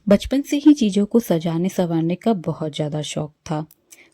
बचपन से ही चीज़ों को सजाने संवारने का बहुत ज़्यादा शौक था।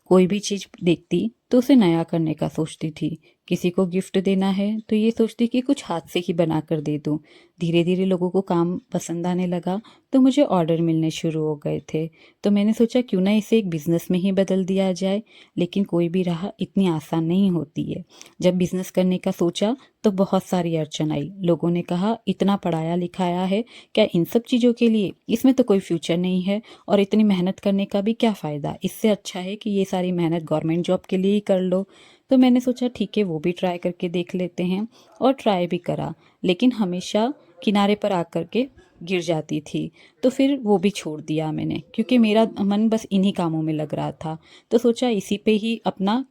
कोई भी चीज़ देखती तो उसे नया करने का सोचती थी। किसी को गिफ्ट देना है तो ये सोचती कि कुछ हाथ से ही बना कर दे दूँ। धीरे धीरे लोगों को काम पसंद आने लगा तो मुझे ऑर्डर मिलने शुरू हो गए थे। तो मैंने सोचा क्यों ना इसे एक बिज़नेस में ही बदल दिया जाए। लेकिन कोई भी राह इतनी आसान नहीं होती है। जब बिज़नेस करने का सोचा तो बहुत सारी अड़चन आई। लोगों ने कहा इतना पढ़ाया लिखाया है, क्या इन सब चीज़ों के लिए? इसमें तो कोई फ्यूचर नहीं है और इतनी मेहनत करने का भी क्या फ़ायदा? इससे अच्छा है कि ये सारी मेहनत गवर्नमेंट जॉब के लिए ही कर लो। तो मैंने सोचा ठीक है वो भी ट्राई करके देख लेते हैं और ट्राई भी करा। लेकिन हमेशा किनारे पर आकर के गिर जाती थी। तो फिर वो भी छोड़ दिया मैंने क्योंकि मेरा मन बस इन्हीं कामों में लग रहा था। तो सोचा इसी पे ही अपना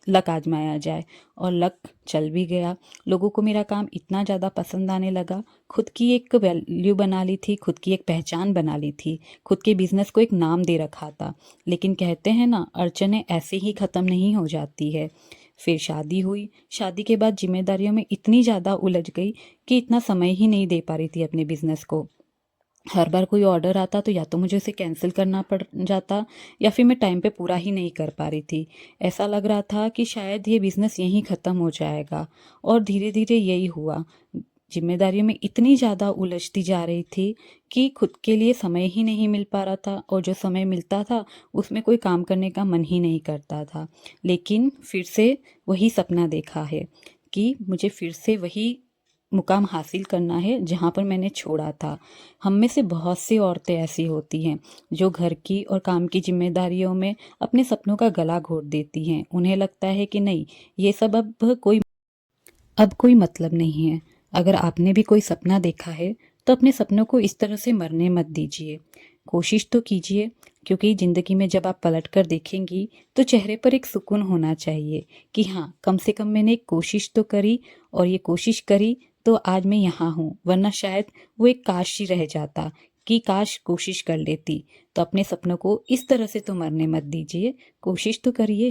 लक आजमाया जाए और लक चल भी गया। लोगों को मेरा काम इतना ज़्यादा पसंद आने लगा। खुद की एक वैल्यू बना ली थी, खुद की एक पहचान बना ली थी, खुद के बिजनेस को एक नाम दे रखा था। लेकिन कहते हैं ना, अड़चनें ऐसे ही ख़त्म नहीं हो जाती है। फिर शादी हुई। शादी के बाद जिम्मेदारियों में इतनी ज़्यादा उलझ गई कि इतना समय ही नहीं दे पा रही थी अपने बिजनेस को। हर बार कोई ऑर्डर आता तो या तो मुझे उसे कैंसिल करना पड़ जाता या फिर मैं टाइम पे पूरा ही नहीं कर पा रही थी। ऐसा लग रहा था कि शायद ये बिज़नेस यहीं ख़त्म हो जाएगा और धीरे धीरे यही हुआ। जिम्मेदारियों में इतनी ज़्यादा उलझती जा रही थी कि खुद के लिए समय ही नहीं मिल पा रहा था और जो समय मिलता था उसमें कोई काम करने का मन ही नहीं करता था। लेकिन फिर से वही सपना देखा है कि मुझे फिर से वही मुकाम हासिल करना है जहाँ पर मैंने छोड़ा था। हम में से बहुत सी औरतें ऐसी होती हैं जो घर की और काम की जिम्मेदारियों में अपने सपनों का गला घोट देती हैं। उन्हें लगता है कि नहीं, ये सब अब कोई मतलब नहीं है। अगर आपने भी कोई सपना देखा है तो अपने सपनों को इस तरह से मरने मत दीजिए। कोशिश तो कीजिए, क्योंकि ज़िंदगी में जब आप पलट कर देखेंगी तो चेहरे पर एक सुकून होना चाहिए कि हाँ, कम से कम मैंने एक कोशिश तो करी और ये कोशिश करी तो आज मैं यहाँ हूँ। वरना शायद वो एक काश ही रह जाता कि काश कोशिश कर लेती। तो अपने सपनों को इस तरह से तो मरने मत दीजिए, कोशिश तो करिए।